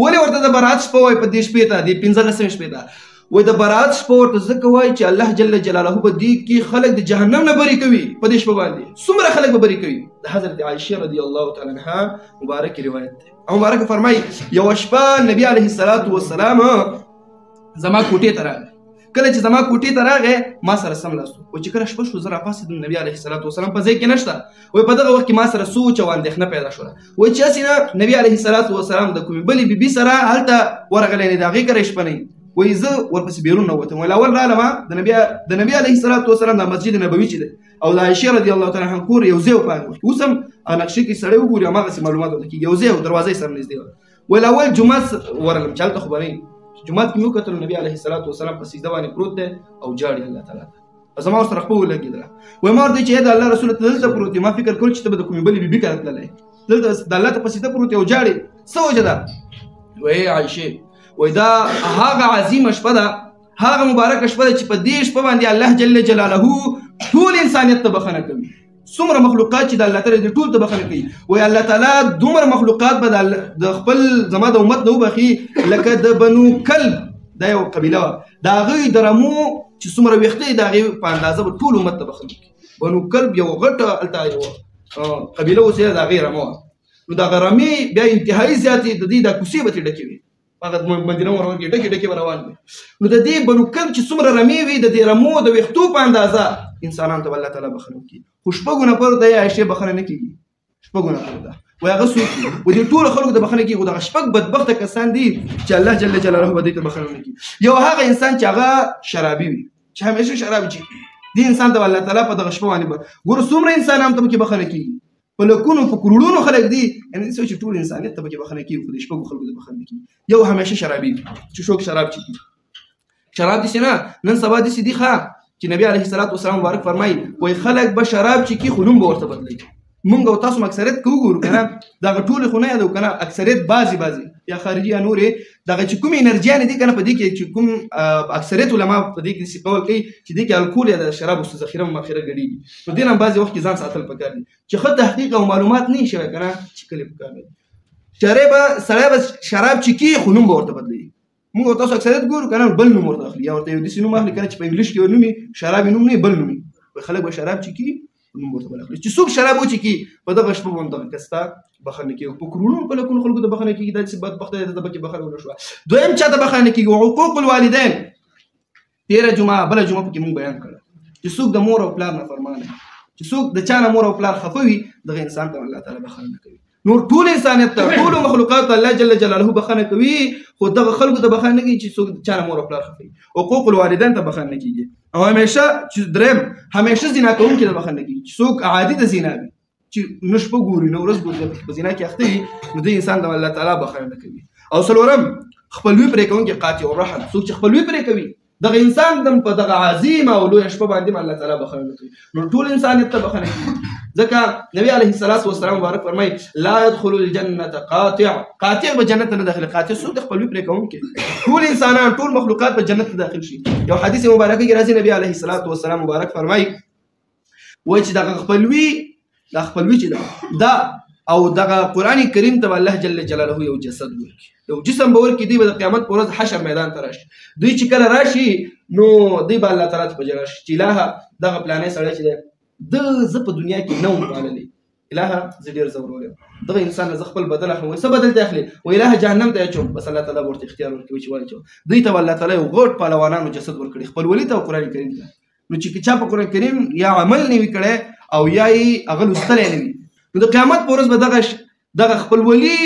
ولې ورته د برات شپه وایي په دې شپې ته د 15 شپې ته وایي د برات شپه ورته ځکه وایي چې الله جل جلاله به دې کې خلک د جهنم نه بري کوي په دې شپه باندې څومره خلک به بري کوي د حضرت عایشه رضی الله تعالی عنها مبارک روایت دی او مبارک فرمایي یو شپه نبی علیه الصلاة والسلام زما کوټې ته راغی کله چې زما کوټې ته راغی ما سره سملاستو و چې کله شپه شو زه راپاڅېدم نبی علیه الصلاة والسلام په ځای کې نشته وایي په دغه وخت کې ما سره سوچ او اندېښنه پیدا شوله وایي چې هسې نه نبی علیه الصلاة والسلام د کومې بلې بیبي سره هلته ورغلی نه د هغې کره شپه نه وایي زه ورپسې بیرون نه وتم وایي اول رالم د نبي علیه الصلاة والسلام د مسجد نبوي چې دی او د عایشې رضی الله تعالی عنها کور یو ځای و په هغه وخت اوس هم نقشې کې سړی وګوري هماغسې معلومات ورته کېږي یو ځای و دروازې سره نږدې وه ویل اول جومات ورغلم چې هلته خو به نه جومات کې مې وکتل نبي علیه الصلاة والسلام په سجده باندې پروت دی او جاړي الله تعالی ته زما ورسره خپه ولګېدله وایي ما ورته چې د الله رسول ته دلته پروت دی ما فکر کول چې ته به د کومې بلې بیبي کره تللی دلته د الله ته په سجده پروت دی او جاړي څه وجه ده وایي عایشې وایي دا هغه عظیمه شپه ده هغه مبارکه شپه ده چې په دې شپه باندې الله جل جلاله ټول انسانیت ته بخښنه کوي څومره مخلوقات چې د الله تعالی د ټول ته بخښنه کوي وایي الله تعالی دومره مخلوقات به د خپل زما د امت نه وبخي لکه د بنو کلب دا یو قبیله وه د هغوی د رمو چې څومره ویښته یې د هغې په اندازه به ټول امت ته بخښنه کوي بنو کلب یو غټه هلته یوه قبیله اوس یې د هغې رمه وه نو دغه رمې بیا انتهایي زیاتې د دې دا کوڅې به ترې ډکې وي هغه مدینه منوره کې ډکې ډکې به روان وي نو د دې بنو کلب چې څومره رمې وي د دې رمو د ویښتو په اندازه انسانانو ته به الله تعالی بخښنه کوي خو شپږو نفرو ته یې عایشې بخښنه نه کېږي شپږو نفرو ته وایي هغه څوک دي و دې ټولو خلکو ته بخښنه کېږي خو دغه شپږ بدبخته کسان دي چې الله جل جلاله به دوی ته بخښنه نه کوي یو هغه انسان چې هغه شرابي وي چې همیشه شراب څښي دې انسان ته الله تعالی په دغه شپه باندې ګوره څومره انسانانو ته پکې بخښنه کېږي په لکونو په کروڑونو خلک دي یعنې څه چې ټول انسانیت ته پکې بخښنه کېږي خو د شپږو خلکو ته بخښنه کېږي یو همیشه شرابي چې څوک شراب څښي شراب داسې نه نن سبا داسې دي ښه چې نبی علیه الصلاة والسلام مبارک فرمایي وایي خلک به شراب څښي خو نوم به ورته بدلوي مونږ او تاسو اکثریت که وګورو که نه دغه ټولې خو نه یادوو که نه اکثریت بعضې یا خارجي یا نورې دغه چې کومې انرجیانې دي که نه په دې کې چې کوم اکثریت علما په دې کې داسې قول کوي چې دې کې الکول یا د شرابو ذخیره مخیره ګډېږي نو دې نه هم بعضې وخت کې ځان ساتل پکار دي چې ښه تحقیق او معلومات نه وي شوی که نه چې کلي پکار دي سړی به شراب څښي خو نوم به ورته بدلوي مونږ او تاسو اکثریت ګورو که نه بل نوم ورته اخلي یا ورته یو داسې نوم اخلي که نه چې په انګلیش کې یو نوم وي شراب یې نوم نه وي بل نوم وي خلک به شراب څښي نوم ورته بل اخلي چې څوک شراب وڅښي په دغه شپه باندې دغه کس ته بخښنه کېږي په کروڑونو په لکونو خلکو ته بخښنه کېږي دا چې بدبخته دی ته پکې بخښنه ونه شوه دویم چا ته بخښنه کېږي حقوق الوالدین تېره جمعه بله جمعه پکې مونږ بیان کړه چې څوک د مور او پلار نافرمانه چې څوک د چا نه مور او پلار خفه وي دغه انسان ته الله تعالی بخښنه نه کوي نور ټول انسانیت ته ټولو مخلوقات ته الله جل جلاله بخښنه کوي خو دغه خلکو ته بخښنه نه کوي چې څوک د چا نه مور او پلار خفه وي حقوق الوالدین ته بخښنه نه کېږي او همیشه چې دریم همیشه زنا کوونکي ته بخښنه نه کېږي چې څوک عادي د زنا وي چې نه شپه ګوري نه ورځ ګوري په زنا کې اخته وي نو دې انسان ته الله تعالی بخښنه نه کوي او څلورم خپلوي پرې کوونکي قاطع الرحم څوک چې خپلوي پرې کوي دغه انسان دم په دغه عظیمه او لویه شپه باندې الله تعالی بخښنه نه کوي نو ټول انسانیت ته بخښنه کوي ځکه نبی علیه الصلاة والسلام مبارک فرمایي لا يدخل الجنة قاطع به جنت نه داخل قاطع څوک د خپلوي پرې کوونکي ټول انسانان ټول مخلوقات به جنت ته داخل شي یو حدیث مبارکه کې راځي نبی علیه الصلاة والسلام مبارک فرمایي وایي چې دغه خپلوي چې دا او دغه قرآن کریم ته الله جل جلاله یو جسد ورکړي یو جسم به ورکړي دوی به د قیامت په ورځ حشر میدان ته راشي دوی چې کله راشي نو دوی به الله تعالی ته په جلا شي چې الهه دغه پلانې سړی چې دی زه په دنیا کې نه وم پاللی الهه زه ډېر زورور یم دغه انسان زه خپل بدل اخلم څه بدل ته اخلي و الهه جهنم ته اچوم بس الله تعالی ورته اختیار ورکوي چې واچو دوی ته الله تعالی یو غوټ پهلوانانو جسد ورکړي خپلولي ته او قرآن کریم ته نو چې چا په قرآن کریم یا عمل نه وي کړی او یا یې هغه لوستلی نه وي نو د قیامت په ورځ به دغه خپلولي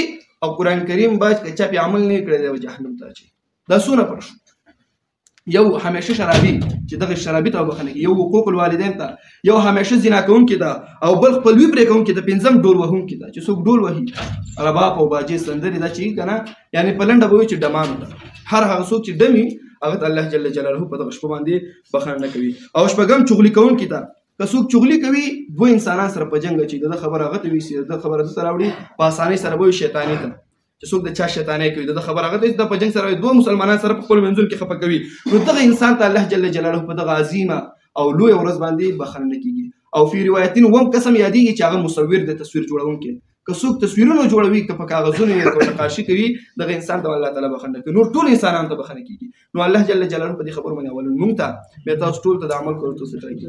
او قرآن کریم باید که چا پې عمل نه کړی دی به جهنم ته اچوي دا څونه فرق شو یو همیشه شرابي چې دغه شرابي ته بخښنه کوي یو حقوق الوالدین ته یو همیشه زنا کوونکي ته او بل خپلوي پرې کوونکي ته پنځم ډول وهونکي ته چې څوک ډول وهي رباب او باجې سندرې دا چې که نه یعنې په لنډه به وایي چې ډمانو ته هر هغه څوک چې ډمي هغه ته الله جل جلاله په دغه شپه باندې بخښنه نه کوي او شپږم چغلي کوونکي ته که څوک چغلي کوي دوه انسانان سره په جنګ اچي د خبره هغه ته ویسي د خبره ده ته راوړي په اسانۍ سره به وي شیطاني ته چې څوک د چا شیطانۍ کوي د خبره هغه ته د په جنګ سره دوه مسلمانان سره په خپل منځونو کې خفه کوي نو دغه انسان ته الله جل جلاله په دغه عظیمه او لویه ورځ باندې بخښنه نه کېږي او فی روایتین وم قسم یادېږي چې هغه مصور د تصویر جوړونکی که څوک تصویرونه جوړوي که په کاغذونو یې که نقاشي کوي دغه انسان ته الله تعالی بخښنه کوي نور ټول انسانانو ته بخښنه کیږي نو الله جل جلاله په دې خبرو باندې اول موږ ته بیا تاسو ټول ته د عمل کولو توفیق راکړي